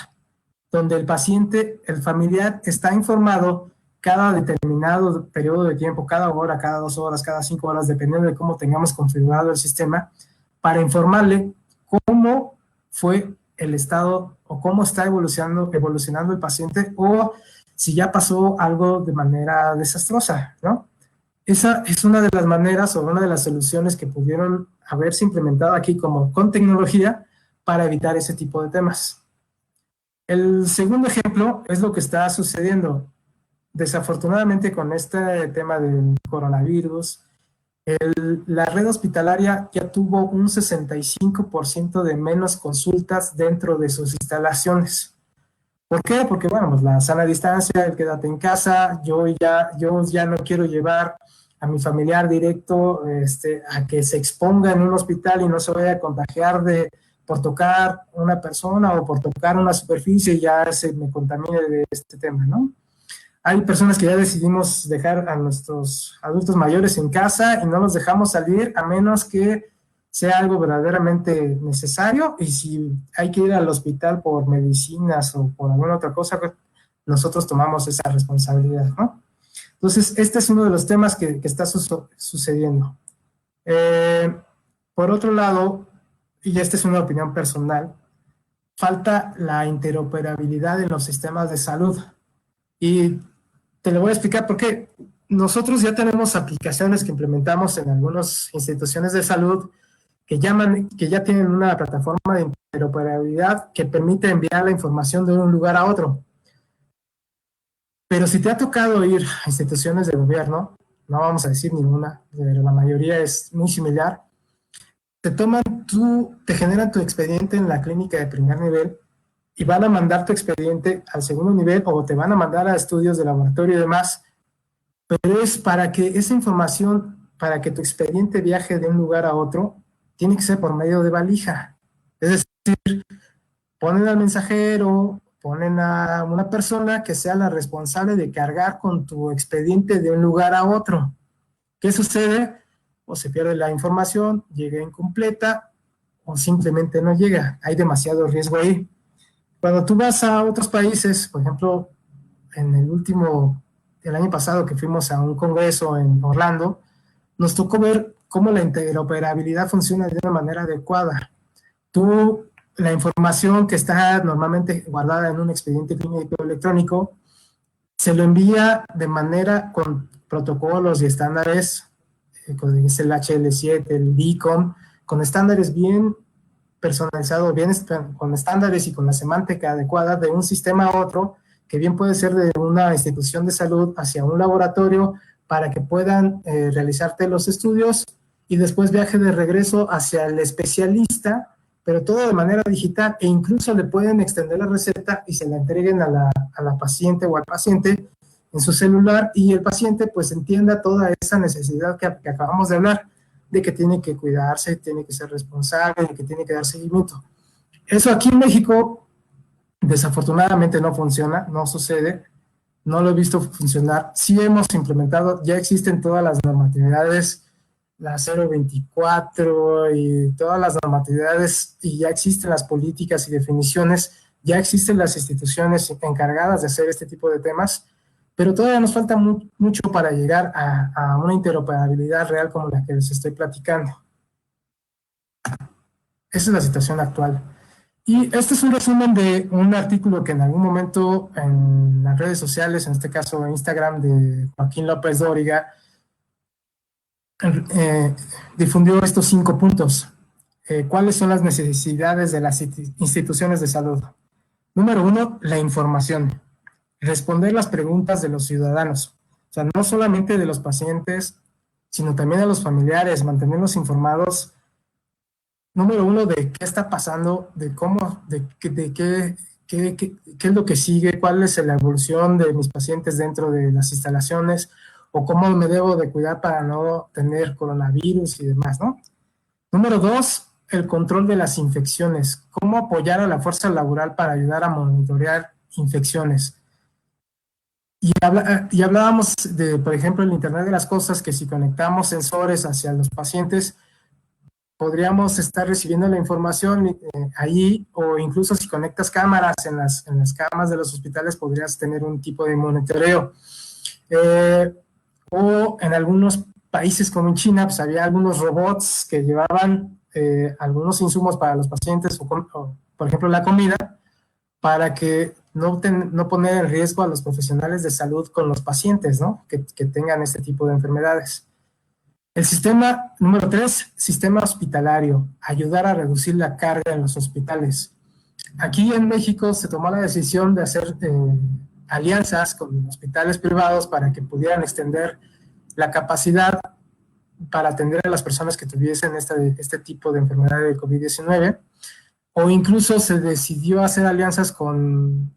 donde el paciente, el familiar, está informado cada determinado periodo de tiempo, cada hora, cada 2 horas, cada 5 horas, dependiendo de cómo tengamos configurado el sistema, para informarle cómo fue el estado o cómo está evolucionando el paciente, o si ya pasó algo de manera desastrosa, ¿no? Esa es una de las maneras o una de las soluciones que pudieron haberse implementado aquí como con tecnología para evitar ese tipo de temas. El segundo ejemplo es lo que está sucediendo. Desafortunadamente, con este tema del coronavirus, la red hospitalaria ya tuvo un 65% de menos consultas dentro de sus instalaciones. ¿Por qué? Porque, bueno, pues la sana distancia, el quédate en casa, yo ya no quiero llevar a mi familiar directo a que se exponga en un hospital y no se vaya a contagiar por tocar una persona o por tocar una superficie y ya se me contamine de este tema, ¿no? Hay personas que ya decidimos dejar a nuestros adultos mayores en casa y no los dejamos salir a menos que sea algo verdaderamente necesario, y si hay que ir al hospital por medicinas o por alguna otra cosa, pues nosotros tomamos esa responsabilidad, ¿no? Entonces, este es uno de los temas que está sucediendo. Por otro lado, y esta es una opinión personal, falta la interoperabilidad en los sistemas de salud. Y te lo voy a explicar porque nosotros ya tenemos aplicaciones que implementamos en algunas instituciones de salud que ya tienen una plataforma de interoperabilidad que permite enviar la información de un lugar a otro. Pero si te ha tocado ir a instituciones de gobierno, no vamos a decir ninguna, pero la mayoría es muy similar, te generan tu expediente en la clínica de primer nivel y van a mandar tu expediente al segundo nivel o te van a mandar a estudios de laboratorio y demás, pero es para que esa información, para que tu expediente viaje de un lugar a otro, tiene que ser por medio de valija. Es decir, ponen al mensajero, ponen a una persona que sea la responsable de cargar con tu expediente de un lugar a otro. ¿Qué sucede? O se pierde la información, llega incompleta, o simplemente no llega. Hay demasiado riesgo ahí. Cuando tú vas a otros países, por ejemplo, el año pasado que fuimos a un congreso en Orlando, nos tocó ver cómo la interoperabilidad funciona de una manera adecuada. La información que está normalmente guardada en un expediente clínico electrónico, se lo envía de manera con protocolos y estándares, con el HL7, el DICOM, con estándares bien personalizado, con estándares y con la semántica adecuada de un sistema a otro, que bien puede ser de una institución de salud hacia un laboratorio para que puedan realizarte los estudios y después viaje de regreso hacia el especialista, pero todo de manera digital, e incluso le pueden extender la receta y se la entreguen a la paciente o al paciente en su celular, y el paciente pues entienda toda esa necesidad que acabamos de hablar, de que tiene que cuidarse, tiene que ser responsable, de que tiene que dar seguimiento. Eso aquí en México desafortunadamente no funciona, no sucede, no lo he visto funcionar. Sí hemos implementado, ya existen todas las normatividades, la 024 y todas las normatividades, y ya existen las políticas y definiciones, ya existen las instituciones encargadas de hacer este tipo de temas, pero todavía nos falta mucho para llegar a una interoperabilidad real como la que les estoy platicando. Esa es la situación actual. Y este es un resumen de un artículo que en algún momento en las redes sociales, en este caso Instagram, de Joaquín López Dóriga, difundió estos 5 puntos. ¿Cuáles son las necesidades de las instituciones de salud? Número 1, la información. Responder las preguntas de los ciudadanos. O sea, no solamente de los pacientes, sino también de los familiares, mantenerlos informados. Número 1, de qué está pasando, de cómo, de qué es lo que sigue, cuál es la evolución de mis pacientes dentro de las instalaciones, o cómo me debo de cuidar para no tener coronavirus y demás, ¿no? Número 2, el control de las infecciones. Cómo apoyar a la fuerza laboral para ayudar a monitorear infecciones. Y hablábamos de, por ejemplo, el Internet de las Cosas, que si conectamos sensores hacia los pacientes, podríamos estar recibiendo la información ahí, o incluso si conectas cámaras en las camas de los hospitales, podrías tener un tipo de monitoreo. O en algunos países como en China, pues había algunos robots que llevaban algunos insumos para los pacientes o, por ejemplo, la comida, para que no poner en riesgo a los profesionales de salud con los pacientes, ¿no? Que tengan este tipo de enfermedades. El sistema número 3, sistema hospitalario, ayudar a reducir la carga en los hospitales. Aquí en México se tomó la decisión de hacer alianzas con hospitales privados para que pudieran extender la capacidad para atender a las personas que tuviesen este tipo de enfermedad de COVID-19, o incluso se decidió hacer alianzas con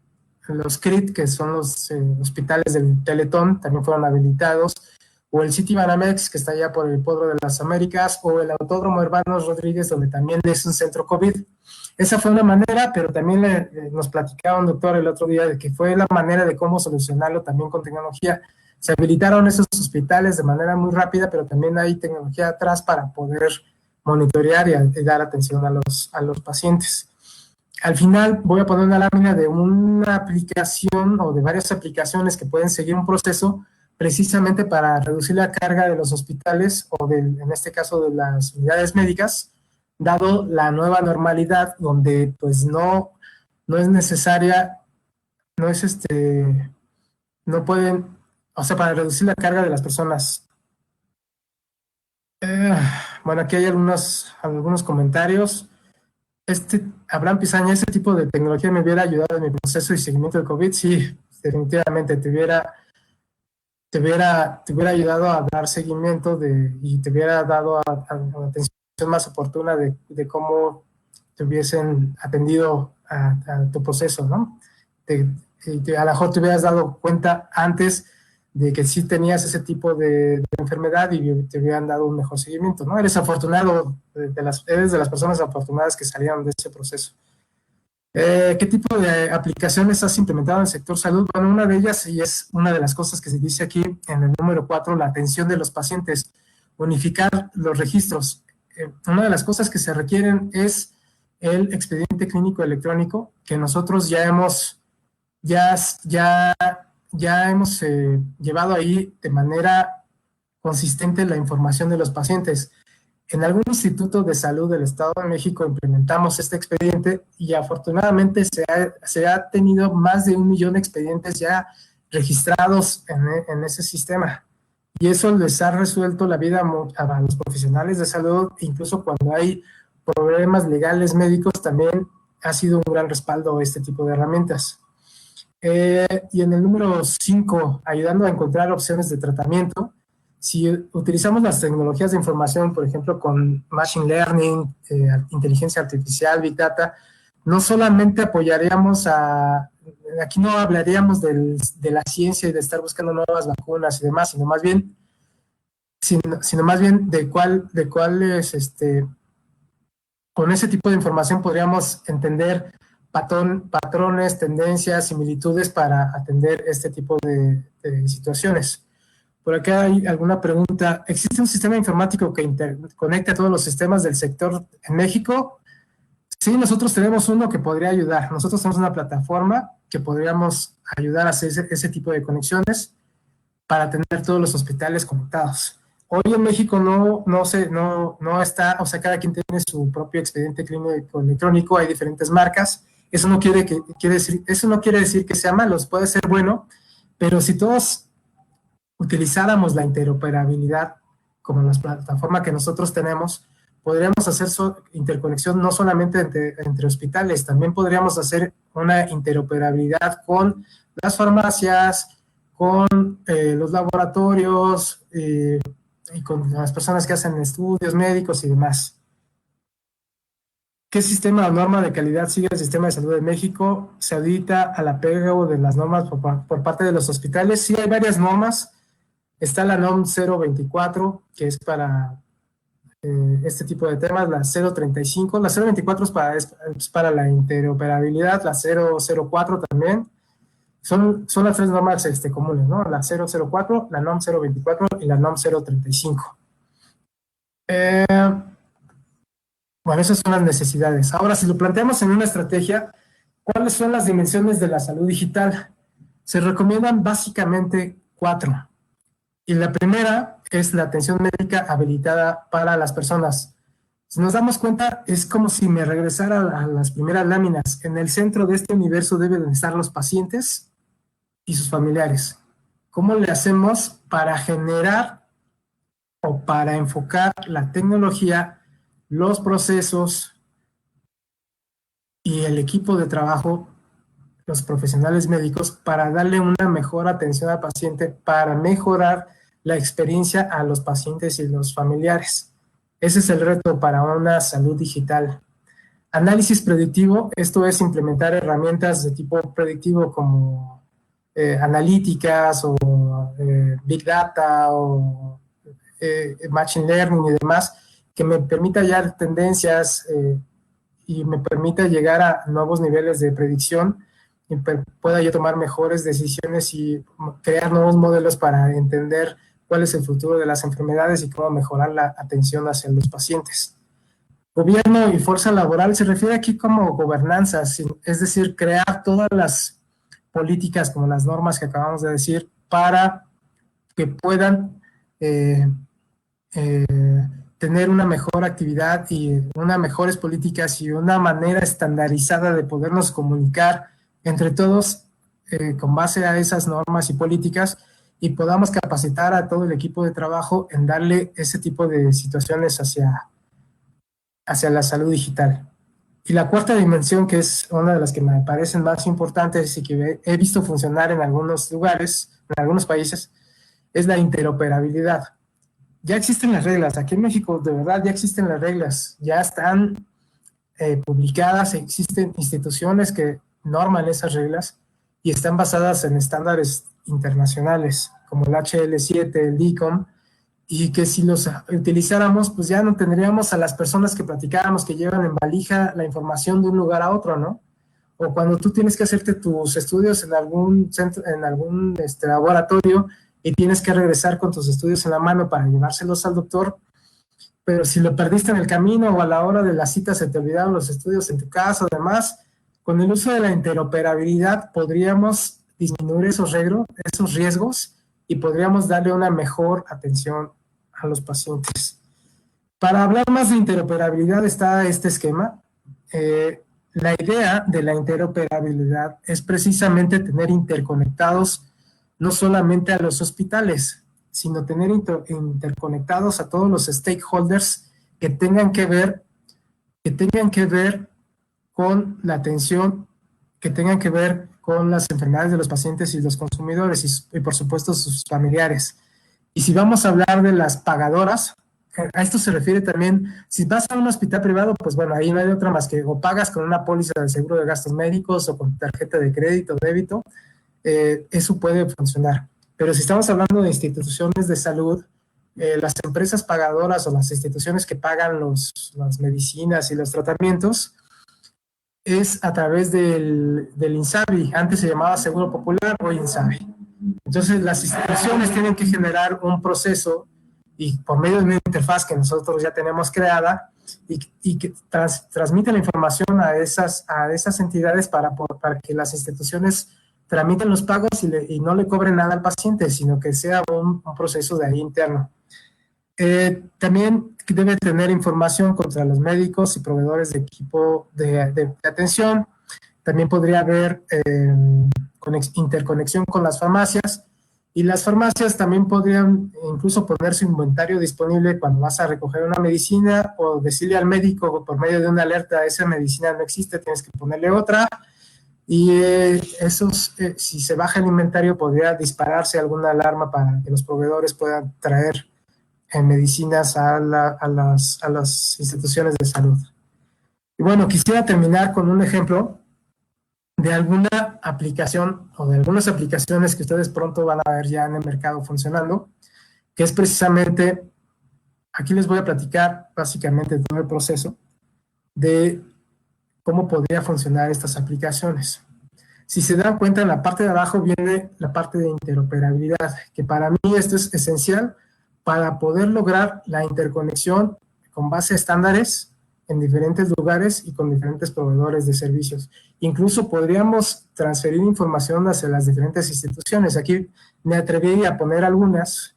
los CRIT, que son los hospitales del Teletón, también fueron habilitados, o el Citibanamex, que está allá por el Pueblo de las Américas, o el Autódromo Hermanos Rodríguez, donde también es un centro COVID. Esa fue una manera, pero también nos platicaba un doctor el otro día de que fue la manera de cómo solucionarlo también con tecnología. Se habilitaron esos hospitales de manera muy rápida, pero también hay tecnología atrás para poder monitorear y dar atención a los pacientes. Al final voy a poner una lámina de una aplicación o de varias aplicaciones que pueden seguir un proceso precisamente para reducir la carga de los hospitales o en este caso de las unidades médicas, dado la nueva normalidad donde pues no es necesaria, no pueden, o sea, para reducir la carga de las personas. Bueno, aquí hay algunos comentarios. Abraham Pizaña, ese tipo de tecnología me hubiera ayudado en mi proceso y seguimiento del COVID. Sí, definitivamente te hubiera ayudado a dar seguimiento y te hubiera dado a atención más oportuna de cómo te hubiesen atendido a tu proceso, ¿no? A lo mejor te hubieras dado cuenta antes de que sí tenías ese tipo de enfermedad y te hubieran dado un mejor seguimiento, ¿no? Eres afortunado, eres de las personas afortunadas que salieron de ese proceso. ¿Qué tipo de aplicaciones has implementado en el sector salud? Bueno, una de ellas, y es una de las cosas que se dice aquí en el número 4, la atención de los pacientes, unificar los registros. Una de las cosas que se requieren es el expediente clínico electrónico, que nosotros ya hemos llevado ahí de manera consistente la información de los pacientes. En algún instituto de salud del Estado de México implementamos este expediente y afortunadamente se ha tenido más de 1 millón de expedientes ya registrados en ese sistema. Y eso les ha resuelto la vida a los profesionales de salud, incluso cuando hay problemas legales médicos, también ha sido un gran respaldo este tipo de herramientas. Y en el número 5, ayudando a encontrar opciones de tratamiento. Si utilizamos las tecnologías de información, por ejemplo, con Machine Learning, inteligencia artificial, Big Data, no solamente apoyaríamos aquí no hablaríamos de la ciencia y de estar buscando nuevas vacunas y demás, sino más bien de cuáles, con ese tipo de información podríamos entender patrones, tendencias, similitudes para atender este tipo de situaciones. Por acá hay alguna pregunta. ¿Existe un sistema informático que conecte a todos los sistemas del sector en México? Sí, nosotros tenemos uno que podría ayudar. Nosotros tenemos una plataforma que podríamos ayudar a hacer ese tipo de conexiones para tener todos los hospitales conectados. Hoy en México no está, o sea, cada quien tiene su propio expediente clínico electrónico, hay diferentes marcas. Eso no quiere decir que sea malo, puede ser bueno, pero si todos utilizáramos la interoperabilidad como la plataforma que nosotros tenemos, podríamos hacer interconexión no solamente entre hospitales, también podríamos hacer una interoperabilidad con las farmacias, con los laboratorios y con las personas que hacen estudios médicos y demás. ¿Qué sistema o norma de calidad sigue el Sistema de Salud de México? ¿Se audita al apego de las normas por parte de los hospitales? Sí, hay varias normas. Está la NOM 024, que es para este tipo de temas, la 035. La 024 es para la interoperabilidad, la 004 también. Son las 3 normas comunes, ¿no? La 004, la NOM 024 y la NOM 035. Bueno, esas son las necesidades. Ahora, si lo planteamos en una estrategia, ¿cuáles son las dimensiones de la salud digital? Se recomiendan básicamente 4. Y la primera es la atención médica habilitada para las personas. Si nos damos cuenta, es como si me regresara a las primeras láminas. En el centro de este universo deben estar los pacientes y sus familiares. ¿Cómo le hacemos para generar o para enfocar la tecnología, los procesos y el equipo de trabajo, los profesionales médicos, para darle una mejor atención al paciente, para mejorar la experiencia a los pacientes y los familiares? Ese es el reto para una salud digital. Análisis predictivo, esto es implementar herramientas de tipo predictivo como analíticas o Big Data o Machine Learning y demás, que me permita hallar tendencias y me permita llegar a nuevos niveles de predicción y pueda yo tomar mejores decisiones y crear nuevos modelos para entender cuál es el futuro de las enfermedades y cómo mejorar la atención hacia los pacientes. Gobierno y fuerza laboral se refiere aquí como gobernanza, es decir, crear todas las políticas como las normas que acabamos de decir para que puedan tener una mejor actividad y unas mejores políticas y una manera estandarizada de podernos comunicar entre todos con base a esas normas y políticas, y podamos capacitar a todo el equipo de trabajo en darle ese tipo de situaciones hacia la salud digital. Y la cuarta dimensión, que es una de las que me parecen más importantes y que he visto funcionar en algunos lugares, en algunos países, es la interoperabilidad. Ya existen las reglas, aquí en México de verdad ya existen las reglas, ya están publicadas, existen instituciones que norman esas reglas y están basadas en estándares internacionales como el HL7, el DICOM, y que si los utilizáramos, pues ya no tendríamos a las personas que platicáramos que llevan en valija la información de un lugar a otro, ¿no? O cuando tú tienes que hacerte tus estudios en algún centro, en algún laboratorio, y tienes que regresar con tus estudios en la mano para llevárselos al doctor, pero si lo perdiste en el camino o a la hora de la cita se te olvidaron los estudios en tu casa o demás, con el uso de la interoperabilidad podríamos disminuir esos riesgos y podríamos darle una mejor atención a los pacientes. Para hablar más de interoperabilidad está este esquema. La idea de la interoperabilidad es precisamente tener interconectados no solamente a los hospitales, sino tener interconectados a todos los stakeholders que tengan que ver con la atención, que tengan que ver con las enfermedades de los pacientes y los consumidores y por supuesto sus familiares. Y si vamos a hablar de las pagadoras, a esto se refiere también, si vas a un hospital privado, pues bueno, ahí no hay otra más que o pagas con una póliza de seguro de gastos médicos o con tarjeta de crédito o débito, eso puede funcionar. Pero si estamos hablando de instituciones de salud, las empresas pagadoras o las instituciones que pagan las medicinas y los tratamientos, es a través del INSABI, antes se llamaba Seguro Popular, hoy INSABI. Entonces las instituciones tienen que generar un proceso y por medio de una interfaz que nosotros ya tenemos creada y que transmite la información a esas entidades para que las instituciones tramiten los pagos y no le cobren nada al paciente, sino que sea un proceso de ahí interno. También debe tener información contra los médicos y proveedores de equipo de atención. También podría haber interconexión con las farmacias, y las farmacias también podrían incluso poner su inventario disponible cuando vas a recoger una medicina o decirle al médico por medio de una alerta, esa medicina no existe, tienes que ponerle otra. Y si se baja el inventario, podría dispararse alguna alarma para que los proveedores puedan traer medicinas a las instituciones de salud. Y bueno, quisiera terminar con un ejemplo de alguna aplicación o de algunas aplicaciones que ustedes pronto van a ver ya en el mercado funcionando, que es precisamente, aquí les voy a platicar básicamente todo el proceso de cómo podría funcionar estas aplicaciones. Si se dan cuenta, en la parte de abajo viene la parte de interoperabilidad, que para mí esto es esencial para poder lograr la interconexión con base a estándares en diferentes lugares y con diferentes proveedores de servicios. Incluso podríamos transferir información hacia las diferentes instituciones. Aquí me atreví a poner algunas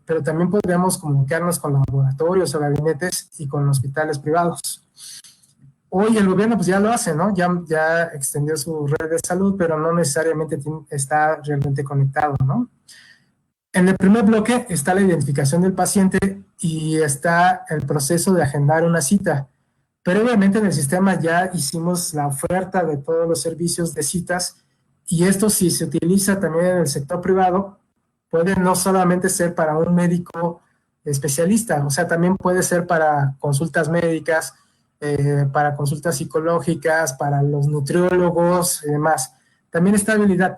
pero también podríamos comunicarnos con laboratorios o gabinetes y con hospitales privados. Hoy el gobierno pues ya lo hace, ¿no? Ya extendió su red de salud, pero no necesariamente está realmente conectado, ¿no? En el primer bloque está la identificación del paciente y está el proceso de agendar una cita. Pero obviamente en el sistema ya hicimos la oferta de todos los servicios de citas y esto si se utiliza también en el sector privado, puede no solamente ser para un médico especialista, o sea, también puede ser para consultas médicas, para consultas psicológicas, para los nutriólogos y demás. También está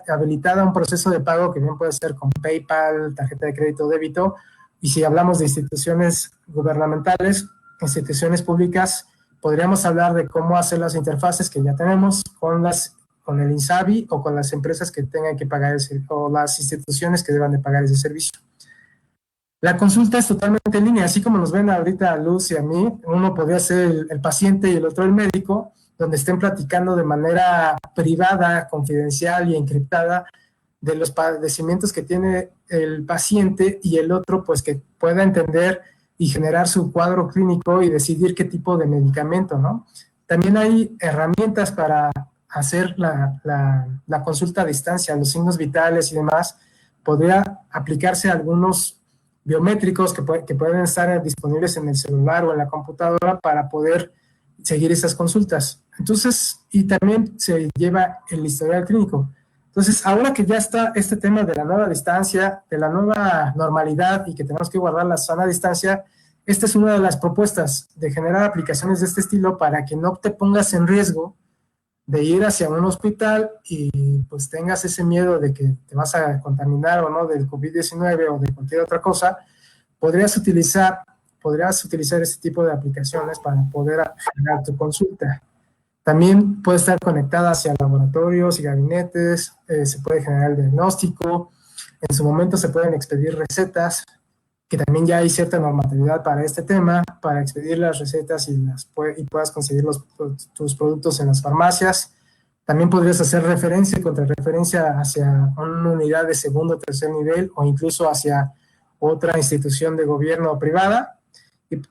habilitada un proceso de pago que bien puede ser con PayPal, tarjeta de crédito o débito, y si hablamos de instituciones gubernamentales, instituciones públicas, podríamos hablar de cómo hacer las interfaces que ya tenemos con el INSABI o con las empresas que tengan que pagar o las instituciones que deban de pagar ese servicio. La consulta es totalmente en línea, así como nos ven ahorita a Luz y a mí, uno podría ser el paciente y el otro el médico, donde estén platicando de manera privada, confidencial y encriptada de los padecimientos que tiene el paciente y el otro pues que pueda entender y generar su cuadro clínico y decidir qué tipo de medicamento, ¿no? También hay herramientas para hacer la consulta a distancia, los signos vitales y demás. Podría aplicarse algunos biométricos que pueden estar disponibles en el celular o en la computadora para poder seguir esas consultas. Entonces, y también se lleva el historial clínico. Entonces, ahora que ya está este tema de la nueva distancia, de la nueva normalidad y que tenemos que guardar la sana distancia, esta es una de las propuestas de generar aplicaciones de este estilo para que no te pongas en riesgo de ir hacia un hospital y pues tengas ese miedo de que te vas a contaminar o no del COVID-19 o de cualquier otra cosa. Podrías utilizar este tipo de aplicaciones para poder generar tu consulta. También puede estar conectada hacia laboratorios y gabinetes, se puede generar el diagnóstico, en su momento se pueden expedir recetas, que también ya hay cierta normatividad para este tema, para expedir las recetas y puedas conseguir tus productos en las farmacias. También podrías hacer referencia y contrarreferencia hacia una unidad de segundo o tercer nivel o incluso hacia otra institución de gobierno o privada.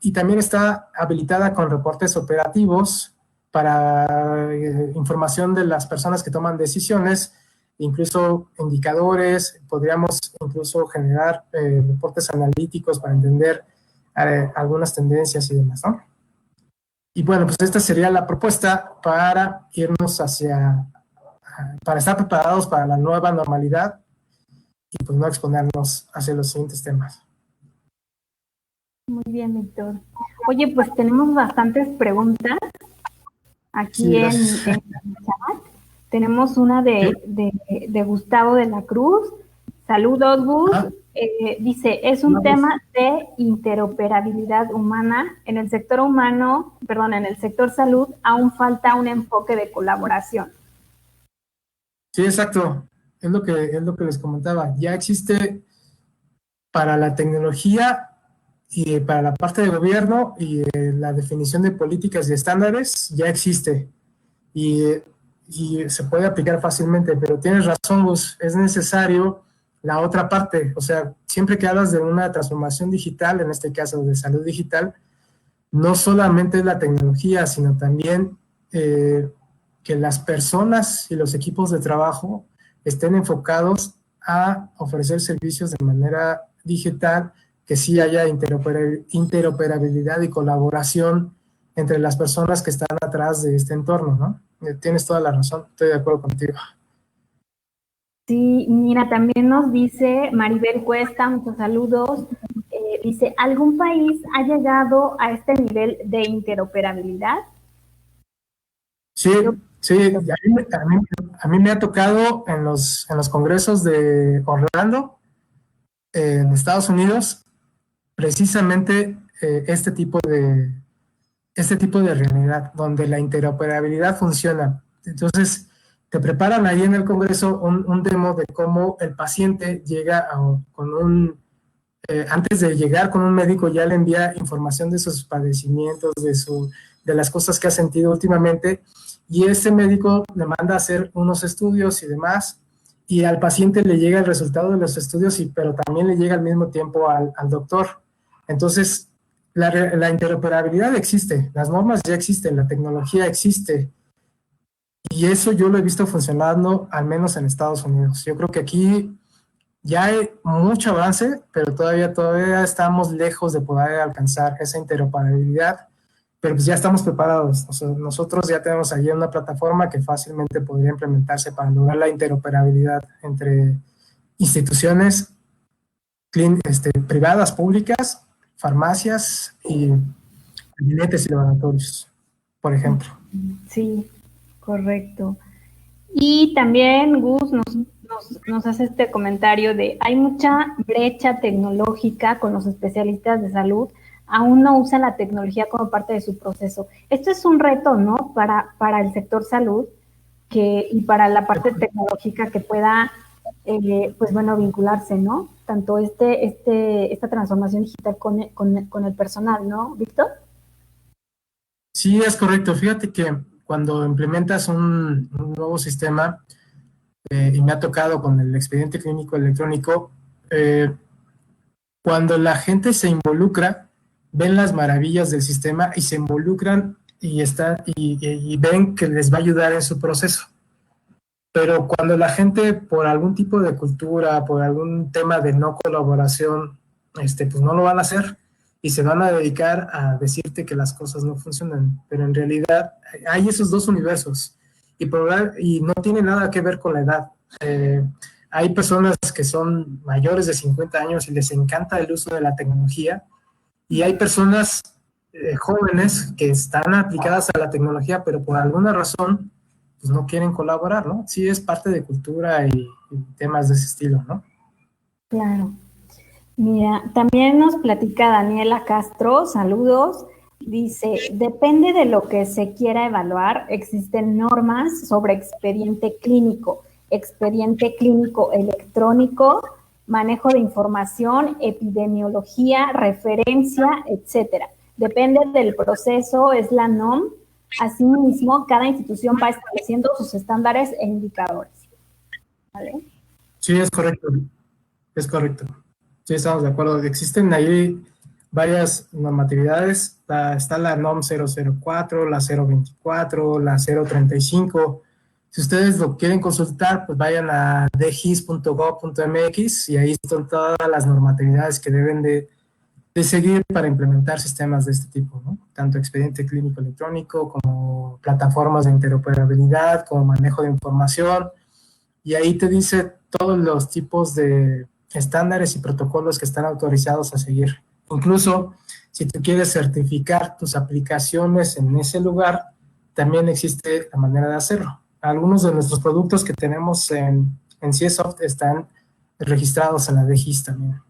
Y también está habilitada con reportes operativos para información de las personas que toman decisiones, incluso indicadores, podríamos incluso generar reportes analíticos para entender algunas tendencias y demás, ¿no? Y bueno, pues esta sería la propuesta para irnos para estar preparados para la nueva normalidad y pues no exponernos hacia los siguientes temas. Muy bien, Víctor. Oye, pues tenemos bastantes preguntas aquí en el chat. Tenemos una de Gustavo de la Cruz. Saludos, Gus. Dice, es un tema de interoperabilidad humana. En el sector en el sector salud, aún falta un enfoque de colaboración. Sí, exacto. Es lo que les comentaba. Ya existe para la tecnología y para la parte de gobierno y la definición de políticas y estándares, ya existe. Y se puede aplicar fácilmente, pero tienes razón, Gus, es necesario la otra parte. O sea, siempre que hablas de una transformación digital, en este caso de salud digital, no solamente es la tecnología, sino también que las personas y los equipos de trabajo estén enfocados a ofrecer servicios de manera digital, que sí haya interoperabilidad y colaboración entre las personas que están atrás de este entorno, ¿no? Tienes toda la razón, estoy de acuerdo contigo. Sí, mira, también nos dice Maribel Cuesta, muchos saludos, dice, ¿algún país ha llegado a este nivel de interoperabilidad? Sí, a mí me ha tocado en los congresos de Orlando, en Estados Unidos, precisamente este tipo de realidad, donde la interoperabilidad funciona. Entonces, te preparan ahí en el Congreso un demo de cómo el paciente llega antes de llegar con un médico, ya le envía información de sus padecimientos, de las cosas que ha sentido últimamente, y ese médico le manda a hacer unos estudios y demás, y al paciente le llega el resultado de los estudios, pero también le llega al mismo tiempo al doctor. Entonces, la interoperabilidad existe, las normas ya existen, la tecnología existe, y eso yo lo he visto funcionando al menos en Estados Unidos. Yo creo que aquí ya hay mucho avance, pero todavía estamos lejos de poder alcanzar esa interoperabilidad, pero pues ya estamos preparados. O sea, nosotros ya tenemos allí una plataforma que fácilmente podría implementarse para lograr la interoperabilidad entre instituciones privadas, públicas, farmacias y gabinetes y laboratorios, por ejemplo. Sí, correcto. Y también Gus nos hace este comentario de hay mucha brecha tecnológica con los especialistas de salud, aún no usan la tecnología como parte de su proceso. Esto es un reto, ¿no? Para el sector salud y para la parte tecnológica que pueda, pues bueno, vincularse, ¿no? Tanto esta transformación digital con el personal, ¿no, Víctor? Sí, es correcto. Fíjate que cuando implementas un nuevo sistema, y me ha tocado con el expediente clínico electrónico, cuando la gente se involucra, ven las maravillas del sistema y se involucran y ven que les va a ayudar en su proceso. Pero cuando la gente, por algún tipo de cultura, por algún tema de no colaboración, pues no lo van a hacer y se van a dedicar a decirte que las cosas no funcionan. Pero en realidad hay esos dos universos y no tiene nada que ver con la edad. Hay personas que son mayores de 50 años y les encanta el uso de la tecnología, y hay personas jóvenes que están aplicadas a la tecnología, pero por alguna razón pues no quieren colaborar, ¿no? Sí, es parte de cultura y temas de ese estilo, ¿no? Claro. Mira, también nos platica Daniela Castro, saludos, dice, depende de lo que se quiera evaluar, existen normas sobre expediente clínico electrónico, manejo de información, epidemiología, referencia, etcétera. Depende del proceso, es la NOM. Asimismo, cada institución va estableciendo sus estándares e indicadores. ¿Vale? Sí, es correcto. Es correcto. Sí, estamos de acuerdo. Existen ahí varias normatividades. Está la NOM 004, la 024, la 035. Si ustedes lo quieren consultar, pues vayan a dgis.gov.mx y ahí están todas las normatividades que deben de seguir para implementar sistemas de este tipo, ¿no? Tanto expediente clínico electrónico como plataformas de interoperabilidad, como manejo de información, y ahí te dice todos los tipos de estándares y protocolos que están autorizados a seguir. Incluso si tú quieres certificar tus aplicaciones en ese lugar, también existe la manera de hacerlo. Algunos de nuestros productos que tenemos en CIESoft están registrados en la DGIS también,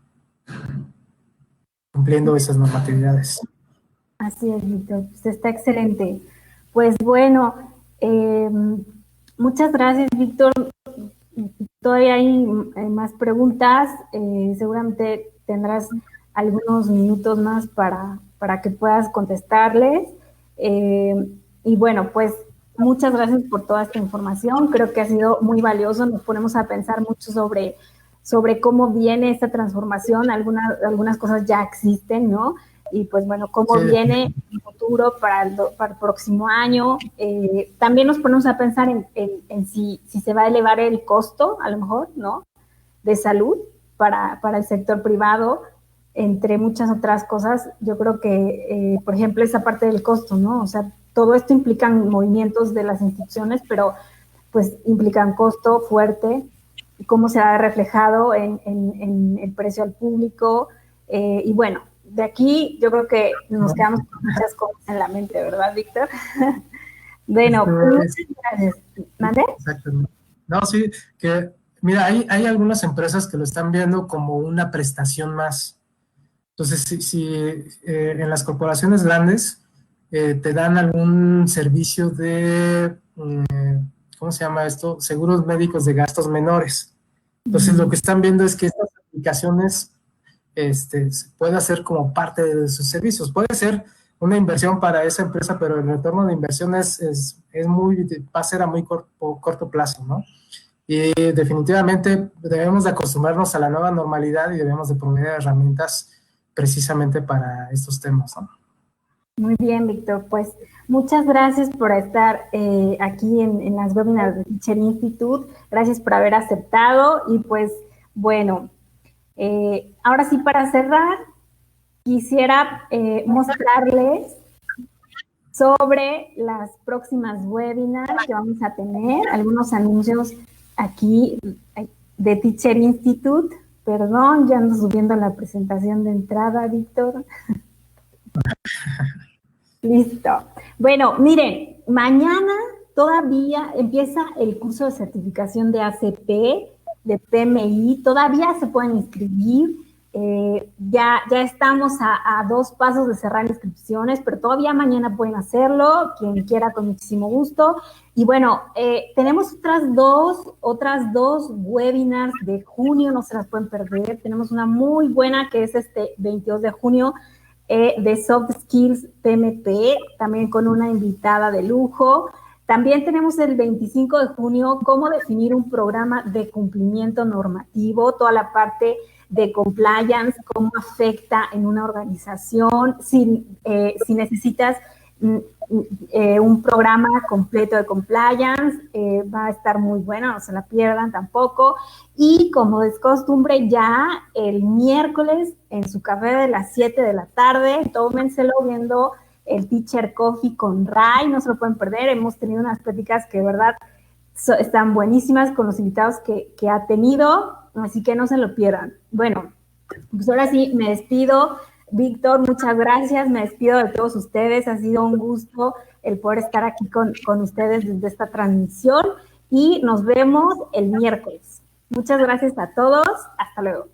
cumpliendo esas normatividades. Así es, Víctor. Pues está excelente. Pues bueno, muchas gracias, Víctor. Todavía hay más preguntas. Seguramente tendrás algunos minutos más para que puedas contestarles. Y bueno, pues muchas gracias por toda esta información. Creo que ha sido muy valioso. Nos ponemos a pensar mucho sobre cómo viene esta transformación. Algunas cosas ya existen, ¿no? Y pues bueno, cómo viene el futuro para el próximo año. También nos ponemos a pensar en si se va a elevar el costo, a lo mejor, ¿no? De salud para el sector privado, entre muchas otras cosas. Yo creo que, por ejemplo, esa parte del costo, ¿no? O sea, todo esto implica movimientos de las instituciones, pero pues implican costo fuerte, cómo se ha reflejado en el precio al público, y bueno, de aquí yo creo que nos quedamos con muchas cosas en la mente, ¿verdad, Víctor? Bueno, muchas gracias. ¿Mande? Exactamente. No, sí, que mira, hay algunas empresas que lo están viendo como una prestación más. Entonces, si en las corporaciones grandes te dan algún servicio de, ¿cómo se llama esto? Seguros médicos de gastos menores. Entonces, lo que están viendo es que estas aplicaciones se puede hacer como parte de sus servicios. Puede ser una inversión para esa empresa, pero el retorno de inversión va a ser a muy corto plazo, ¿no? y definitivamente debemos de acostumbrarnos a la nueva normalidad y debemos de proveer herramientas precisamente para estos temas, ¿no? Muy bien, Víctor. Pues muchas gracias por estar aquí en las webinars de Teacher Institute. Gracias por haber aceptado. Y pues, bueno, ahora sí, para cerrar, quisiera mostrarles sobre las próximas webinars que vamos a tener, algunos anuncios aquí de Teacher Institute. Perdón, ya ando subiendo la presentación de entrada, Víctor. Listo. Bueno, miren, mañana todavía empieza el curso de certificación de ACP, de PMI, todavía se pueden inscribir. Ya estamos a 2 pasos de cerrar inscripciones, pero todavía mañana pueden hacerlo, quien quiera con muchísimo gusto. Y bueno, tenemos otras dos webinars de junio, no se las pueden perder. Tenemos una muy buena que es este 22 de junio, de Soft Skills PMP, también con una invitada de lujo. También tenemos el 25 de junio, cómo definir un programa de cumplimiento normativo, toda la parte de compliance, cómo afecta en una organización, si necesitas un programa completo de compliance, va a estar muy bueno, no se la pierdan tampoco. Y como es costumbre, ya el miércoles en su café de las 7 de la tarde, tómenselo viendo el Teacher Coffee con Ray, no se lo pueden perder. Hemos tenido unas pláticas que de verdad están buenísimas con los invitados que ha tenido, así que no se lo pierdan. Bueno, pues ahora sí, me despido. Víctor, muchas gracias, me despido de todos ustedes, ha sido un gusto el poder estar aquí con ustedes desde esta transmisión y nos vemos el miércoles. Muchas gracias a todos, hasta luego.